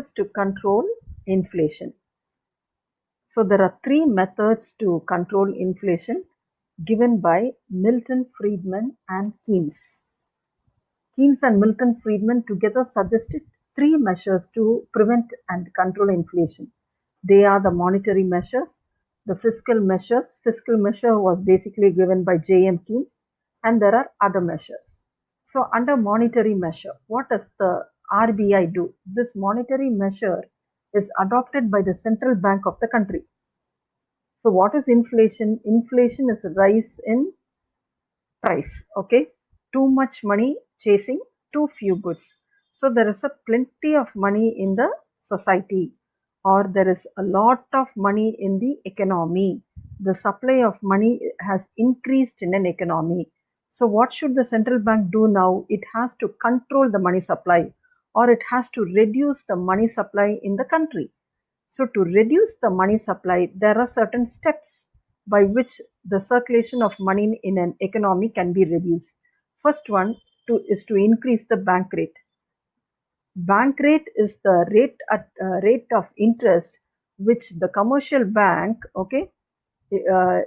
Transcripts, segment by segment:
measures to control inflation. So there are three methods to control inflation given by Milton Friedman and Keynes. Keynes and Milton Friedman together suggested three measures to prevent and control inflation. They are the monetary measures, the fiscal measures. Fiscal measure was basically given by J.M. Keynes, and there are other measures. So under monetary measure, what does the RBI do? This monetary measure is adopted by the central bank of the country. So what is inflation? Inflation is a rise in price. Okay, too much money chasing too few goods. So there is a plenty of money in the society, or there is a lot of money in the economy. The supply of money has increased in an economy. So what should the central bank do now? It has to control the money supply, or it has to reduce the money supply in the country. So to reduce the money supply, there are certain steps by which the circulation of money in an economy can be reduced. First one is to increase the bank rate. Bank rate is the rate of interest which the commercial bank, okay,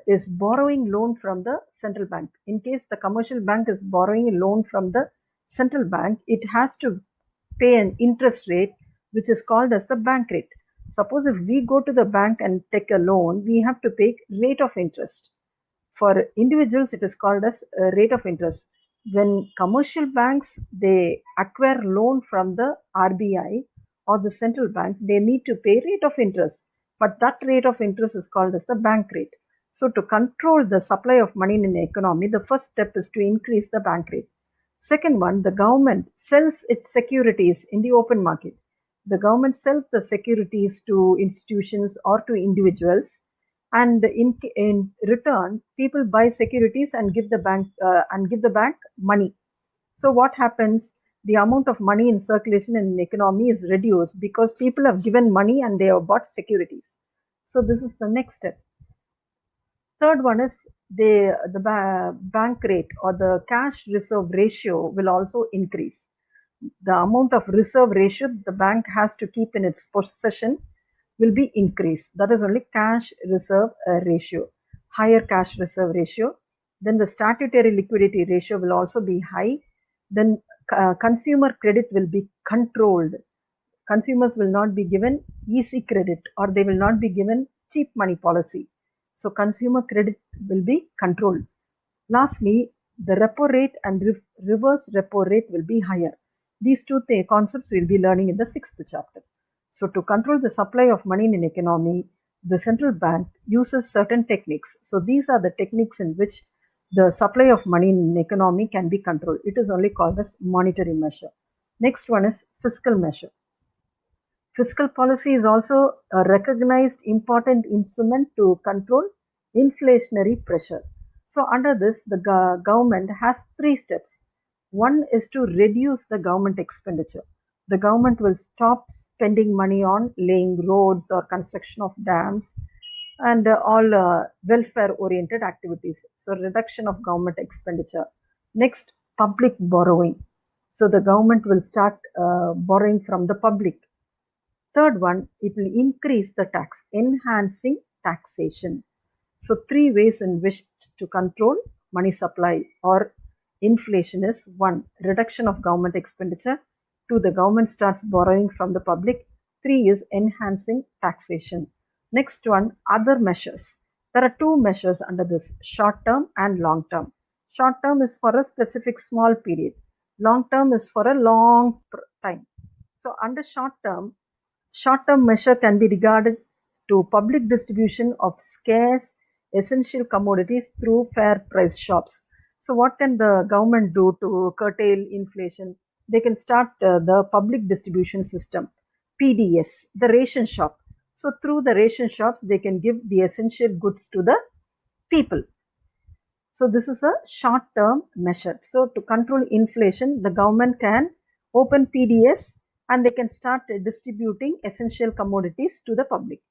is borrowing loan from the central bank. In case the commercial bank is borrowing a loan from the central bank, it has to pay an interest rate which is called as the bank rate. Suppose if we go to the bank and take a loan, we have to pay rate of interest. For individuals, it is called as a rate of interest. When commercial banks, they acquire loan from the RBI or the central bank, they need to pay rate of interest. But that rate of interest is called as the bank rate. So to control the supply of money in the economy, the first step is to increase the bank rate. Second one, the government sells its securities in the open market. The government sells the securities to institutions or to individuals, and in return, people buy securities and give the bank money. So what happens? The amount of money in circulation in the economy is reduced because people have given money and they have bought securities. So this is the next step. Third one is the bank rate or the cash reserve ratio will also increase. The amount of reserve ratio the bank has to keep in its possession will be increased. That is only cash reserve ratio. Higher cash reserve ratio. Then the statutory liquidity ratio will also be high. Then consumer credit will be controlled. Consumers will not be given easy credit, or they will not be given cheap money policy. So consumer credit will be controlled. Lastly, the repo rate and reverse repo rate will be higher. These two concepts we'll be learning in the 6th chapter. So to control the supply of money in an economy, the central bank uses certain techniques. So these are the techniques in which the supply of money in an economy can be controlled. It is only called as monetary measure. Next one is fiscal measure. Fiscal policy is also a recognized important instrument to control inflationary pressure. So under this, the government has three steps. One is to reduce the government expenditure. The government will stop spending money on laying roads or construction of dams and all welfare-oriented activities. So reduction of government expenditure. Next, public borrowing. So the government will start borrowing from the public. Third one, it will increase the tax, enhancing taxation. So three ways in which to control money supply or inflation is: one, reduction of government expenditure; two, the government starts borrowing from the public; three is enhancing taxation. Next one, other measures. There are two measures under this: short term and long term. Short term is for a specific small period. Long term is for a long time. So under short-term measure can be regarded to public distribution of scarce essential commodities through fair price shops. So what can the government do to curtail inflation? They can start the public distribution system, PDS, the ration shop. So through the ration shops, they can give the essential goods to the people. So this is a short-term measure. So to control inflation, the government can open PDS and they can start distributing essential commodities to the public.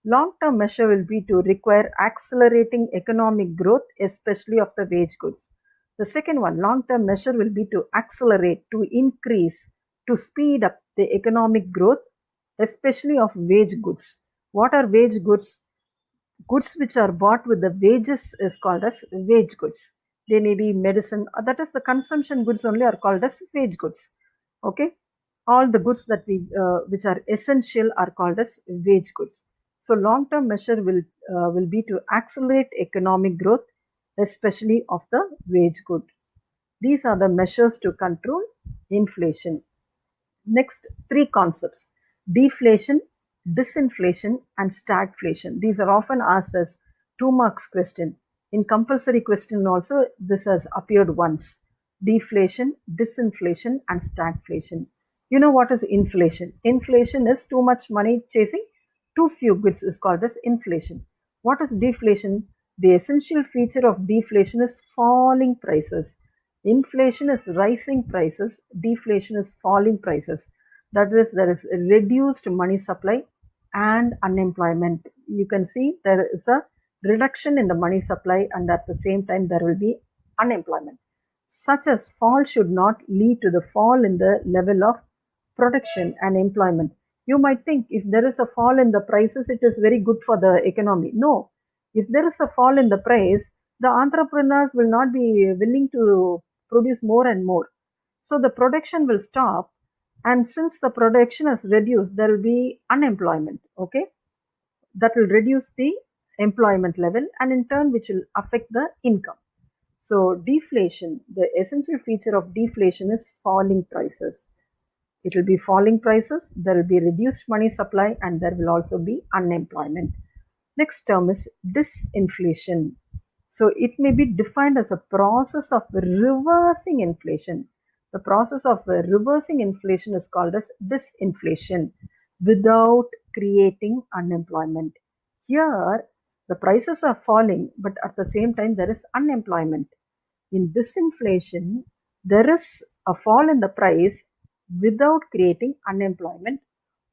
Long-term measure will be to require accelerating economic growth, especially of the wage goods. The second one, long-term measure, will be to accelerate, to increase, to speed up the economic growth especially of wage goods. What are wage goods? Goods which are bought with the wages is called as wage goods. They may be medicine, that is the consumption goods only are called as wage goods. Okay, all the goods that we which are essential are called as wage goods. So long term measure will be to accelerate economic growth, especially of the wage good. These are the measures to control inflation. Next, three concepts: deflation, disinflation, and stagflation. These are often asked as 2 marks question. In compulsory question also, this has appeared once. Deflation, disinflation, and stagflation. You know what is inflation? Inflation is too much money chasing too few goods is called as inflation. What is deflation? The essential feature of deflation is falling prices. Inflation is rising prices, deflation is falling prices. That is, there is a reduced money supply and unemployment. You can see there is a reduction in the money supply, and at the same time there will be unemployment. Such as fall should not lead to the fall in the level of production and employment. You might think if there is a fall in the prices, it is very good for the economy. No, if there is a fall in the price, the entrepreneurs will not be willing to produce more and more. So the production will stop, and since the production is reduced, there will be unemployment. Okay, that will reduce the employment level, and in turn, which will affect the income. So deflation, the essential feature of deflation is falling prices. It will be falling prices, there will be reduced money supply, and there will also be unemployment. Next term is disinflation. So it may be defined as a process of reversing inflation. The process of reversing inflation is called as disinflation without creating unemployment. Here, the prices are falling, but at the same time, there is unemployment. In disinflation, there is a fall in the price without creating unemployment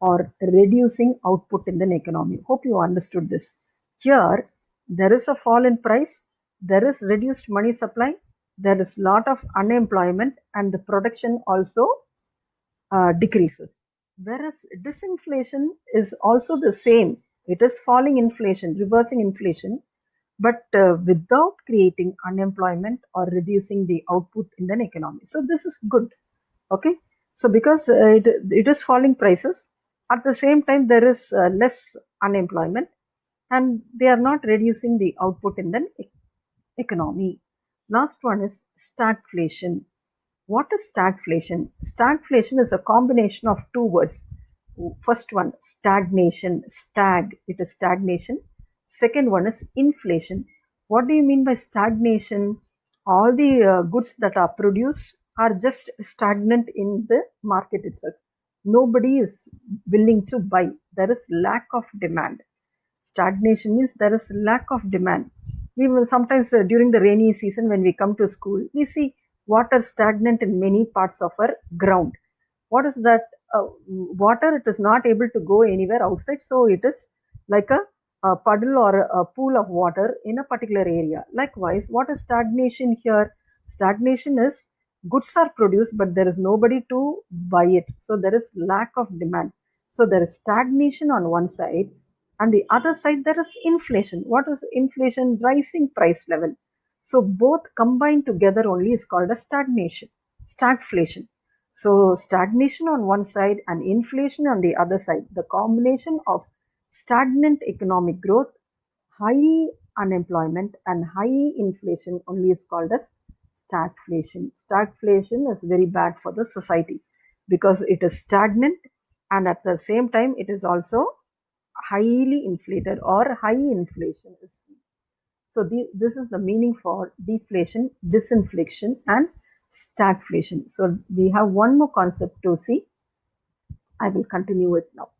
or reducing output in the economy. Hope you understood this. Here, there is a fall in price, there is reduced money supply, there is lot of unemployment, and the production also decreases. Whereas disinflation is also the same. It is falling inflation, reversing inflation, but without creating unemployment or reducing the output in the economy. So this is good. Okay. So because it is falling prices, at the same time there is less unemployment, and they are not reducing the output in the economy. Last one is stagflation. What is stagflation? Stagflation is a combination of two words. First one, stagnation, stag, it is stagnation. Second one is inflation. What do you mean by stagnation? All the goods that are produced are just stagnant in the market itself. Nobody is willing to buy. There is lack of demand. Stagnation means there is lack of demand. We will sometimes during the rainy season when we come to school, we see water stagnant in many parts of our ground. What is that? Water, it is not able to go anywhere outside, so it is like a puddle or a pool of water in a particular area. Likewise, what is stagnation here? Stagnation is goods are produced, but there is nobody to buy it, so there is lack of demand. So there is stagnation on one side, and the other side there is inflation. What is inflation? Rising price level. So both combined together only is called a stagnation, stagflation. So stagnation on one side and inflation on the other side, the combination of stagnant economic growth, high unemployment, and high inflation only is called as stagflation. Stagflation is very bad for the society because it is stagnant, and at the same time it is also highly inflated or high inflation is. So this is the meaning for deflation, disinflation, and stagflation. So we have one more concept to see. I will continue it now.